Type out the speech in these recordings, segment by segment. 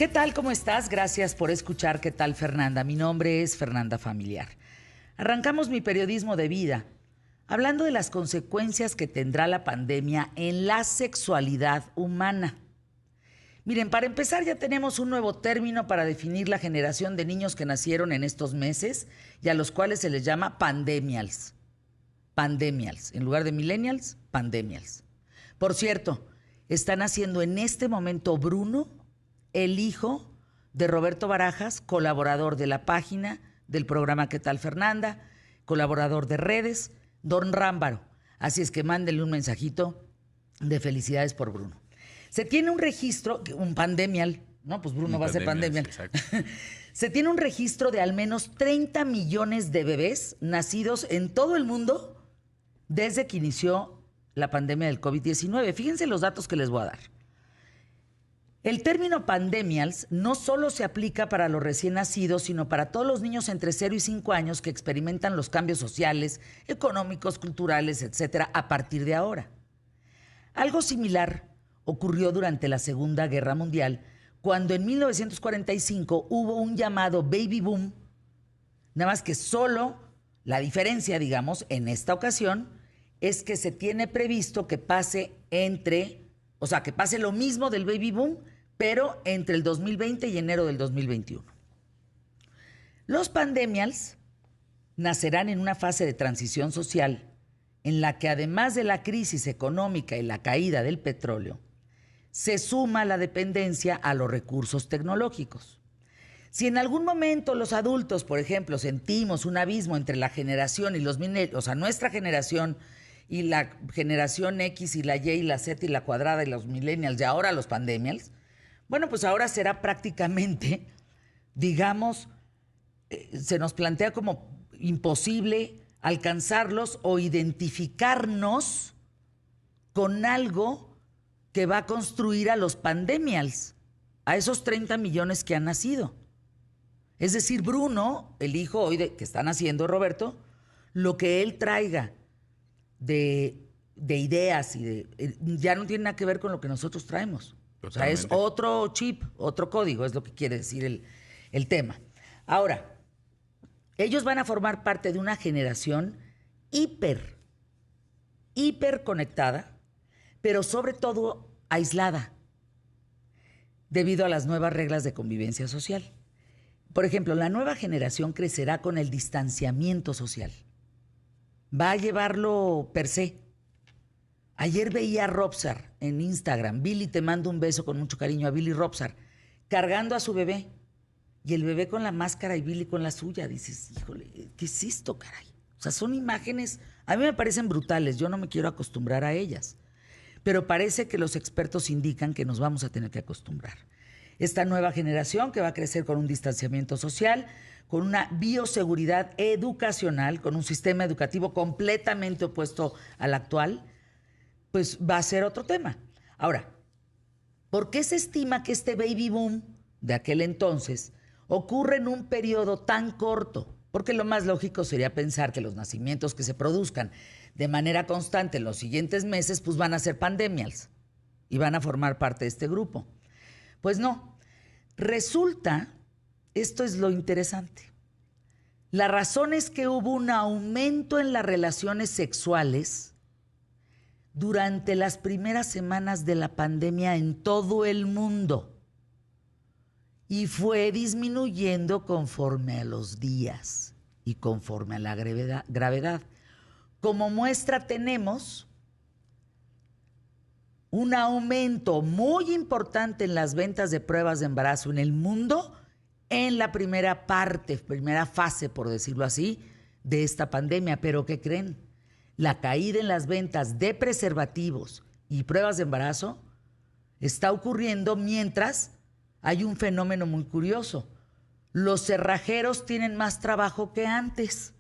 ¿Qué tal? ¿Cómo estás? Gracias por escuchar ¿Qué tal, Fernanda? Mi nombre es Fernanda Familiar. Arrancamos mi periodismo de vida hablando de las consecuencias que tendrá la pandemia en la sexualidad humana. Miren, para empezar ya tenemos un nuevo término para definir la generación de niños que nacieron en estos meses y a los cuales se les llama pandemials. Pandemials. En lugar de millennials, pandemials. Por cierto, están haciendo en este momento Bruno, el hijo de Roberto Barajas, colaborador de la página del programa ¿Qué tal, Fernanda? Colaborador de redes, don Rámbaro. Así es que mándenle un mensajito de felicidades por Bruno. Se tiene un registro, un pandemial, ¿no? Pues Bruno va a ser pandemial. Exacto. Se tiene un registro de al menos 30 millones de bebés nacidos en todo el mundo desde que inició la pandemia del COVID-19. Fíjense los datos que les voy a dar. El término pandemials no solo se aplica para los recién nacidos, sino para todos los niños entre 0 y 5 años que experimentan los cambios sociales, económicos, culturales, etcétera, a partir de ahora. Algo similar ocurrió durante la Segunda Guerra Mundial, cuando en 1945 hubo un llamado baby boom, nada más que solo la diferencia, digamos, en esta ocasión, es que se tiene previsto que pase que pase lo mismo del baby boom, pero entre el 2020 y enero del 2021. Los pandemials nacerán en una fase de transición social en la que además de la crisis económica y la caída del petróleo, se suma la dependencia a los recursos tecnológicos. Si en algún momento los adultos, por ejemplo, sentimos un abismo entre la generación y los millennials, o sea, nuestra generación y la generación X y la Y y la Z y la cuadrada y los millennials y ahora los pandemials, bueno, pues ahora será prácticamente, digamos, se nos plantea como imposible alcanzarlos o identificarnos con algo que va a construir a los pandemials, a esos 30 millones que han nacido. Es decir, Bruno, el hijo hoy que está naciendo, Roberto, lo que él traiga de ideas y ya no tiene nada que ver con lo que nosotros traemos. Totalmente. O sea, es otro chip, otro código, es lo que quiere decir el tema. Ahora, ellos van a formar parte de una generación hiper conectada, pero sobre todo aislada, debido a las nuevas reglas de convivencia social. Por ejemplo, la nueva generación crecerá con el distanciamiento social. Va a llevarlo per se. Ayer veía a Robsar en Instagram. Billy, te mando un beso con mucho cariño a Billy Robsar, cargando a su bebé. Y el bebé con la máscara y Billy con la suya. Dices, híjole, ¿qué es esto, caray? O sea, son imágenes, a mí me parecen brutales. Yo no me quiero acostumbrar a ellas. Pero parece que los expertos indican que nos vamos a tener que acostumbrar. Esta nueva generación que va a crecer con un distanciamiento social, con una bioseguridad educacional, con un sistema educativo completamente opuesto al actual, pues va a ser otro tema. Ahora, ¿por qué se estima que este baby boom de aquel entonces ocurre en un periodo tan corto? Porque lo más lógico sería pensar que los nacimientos que se produzcan de manera constante en los siguientes meses, pues van a ser pandemials y van a formar parte de este grupo. Pues no. Resulta, esto es lo interesante, la razón es que hubo un aumento en las relaciones sexuales durante las primeras semanas de la pandemia en todo el mundo y fue disminuyendo conforme a los días y conforme a la gravedad. Como muestra tenemos un aumento muy importante en las ventas de pruebas de embarazo en el mundo en la primera fase, por decirlo así, de esta pandemia. ¿Pero qué creen? La caída en las ventas de preservativos y pruebas de embarazo está ocurriendo mientras hay un fenómeno muy curioso. Los cerrajeros tienen más trabajo que antes.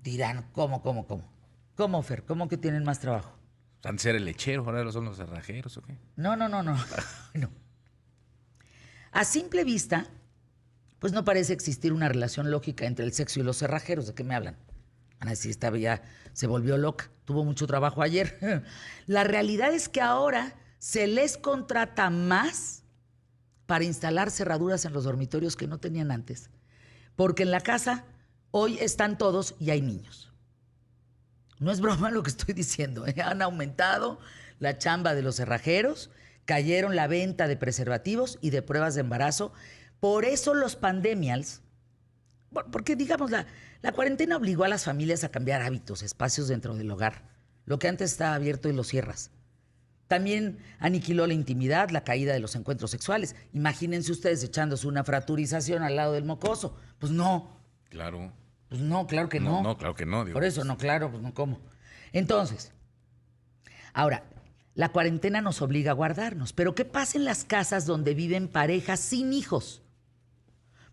Dirán, ¿cómo? ¿Cómo, Fer? ¿Cómo que tienen más trabajo? ¿Antes era el lechero, ahora son los cerrajeros o qué? No. No. A simple vista, pues no parece existir una relación lógica entre el sexo y los cerrajeros. ¿De qué me hablan? Ana sí estaba ya, se volvió loca, tuvo mucho trabajo ayer. La realidad es que ahora se les contrata más para instalar cerraduras en los dormitorios que no tenían antes. Porque en la casa hoy están todos y hay niños. No es broma lo que estoy diciendo, ¿eh? Han aumentado la chamba de los cerrajeros, cayeron la venta de preservativos y de pruebas de embarazo. Por eso los pandemials, porque digamos, la cuarentena obligó a las familias a cambiar hábitos, espacios dentro del hogar. Lo que antes estaba abierto y lo cierras. También aniquiló la intimidad, la caída de los encuentros sexuales. Imagínense ustedes echándose una fraturización al lado del mocoso. Pues no. Claro. Pues no, claro que no. No, claro que no. Digo. Por eso, no, claro, pues no, ¿cómo? Entonces, ahora, la cuarentena nos obliga a guardarnos. Pero ¿qué pasa en las casas donde viven parejas sin hijos?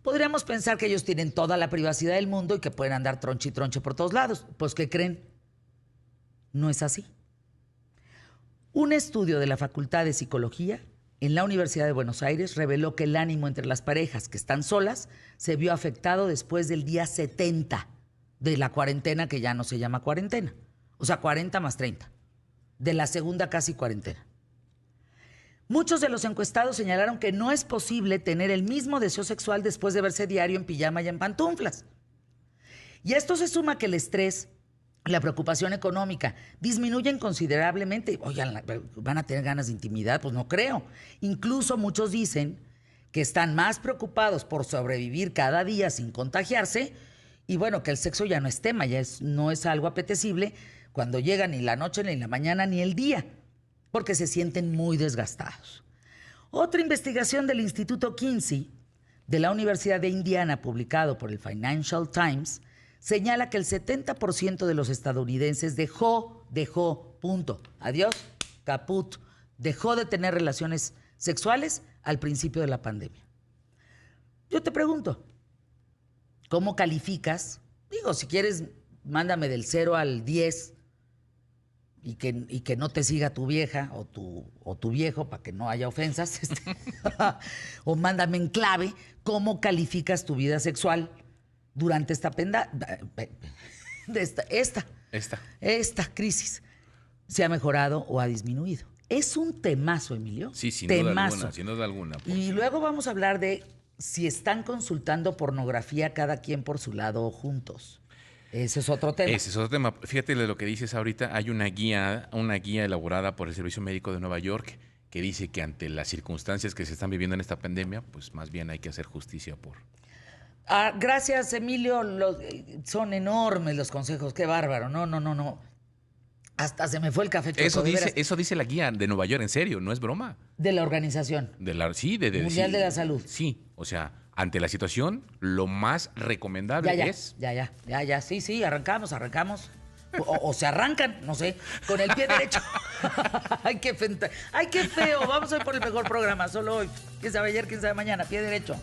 Podríamos pensar que ellos tienen toda la privacidad del mundo y que pueden andar tronche y tronche por todos lados. Pues, ¿qué creen? No es así. Un estudio de la Facultad de Psicología en la Universidad de Buenos Aires reveló que el ánimo entre las parejas que están solas se vio afectado después del día 70 de la cuarentena, que ya no se llama cuarentena. O sea, 40 más 30. De la segunda casi cuarentena. Muchos de los encuestados señalaron que no es posible tener el mismo deseo sexual después de verse diario en pijama y en pantuflas. Y a esto se suma que el estrés, la preocupación económica disminuyen considerablemente. Oigan, ¿van a tener ganas de intimidad? Pues no creo. Incluso muchos dicen que están más preocupados por sobrevivir cada día sin contagiarse y bueno, que el sexo ya no es tema, no es algo apetecible cuando llega ni la noche, ni la mañana, ni el día, porque se sienten muy desgastados. Otra investigación del Instituto Kinsey de la Universidad de Indiana, publicado por el Financial Times, señala que el 70% de los estadounidenses dejó, punto, adiós, caput, dejó de tener relaciones sexuales al principio de la pandemia. Yo te pregunto, ¿cómo calificas? Digo, si quieres, mándame del 0 al 10 y que no te siga tu vieja o tu viejo para que no haya ofensas. O mándame en clave cómo calificas tu vida sexual durante esta crisis. ¿Se ha mejorado o ha disminuido? Es un temazo, Emilio. Sí, sin duda alguna. Y luego vamos a hablar de si están consultando pornografía cada quien por su lado o juntos. Ese es otro tema. Fíjate de lo que dices ahorita. Hay una guía elaborada por el Servicio Médico de Nueva York que dice que ante las circunstancias que se están viviendo en esta pandemia, pues más bien hay que hacer justicia por... Gracias, Emilio. Son enormes los consejos. Qué bárbaro. No. Hasta se me fue el café. Choco, eso dice la guía de Nueva York, en serio, no es broma. De la organización. Mundial de la Salud. Sí, o sea, ante la situación, lo más recomendable es... Ya. Sí, arrancamos. O se arrancan, no sé, con el pie derecho. Ay, qué feo. Vamos a ir por el mejor programa, solo hoy. Quién sabe ayer, quién sabe mañana, pie derecho.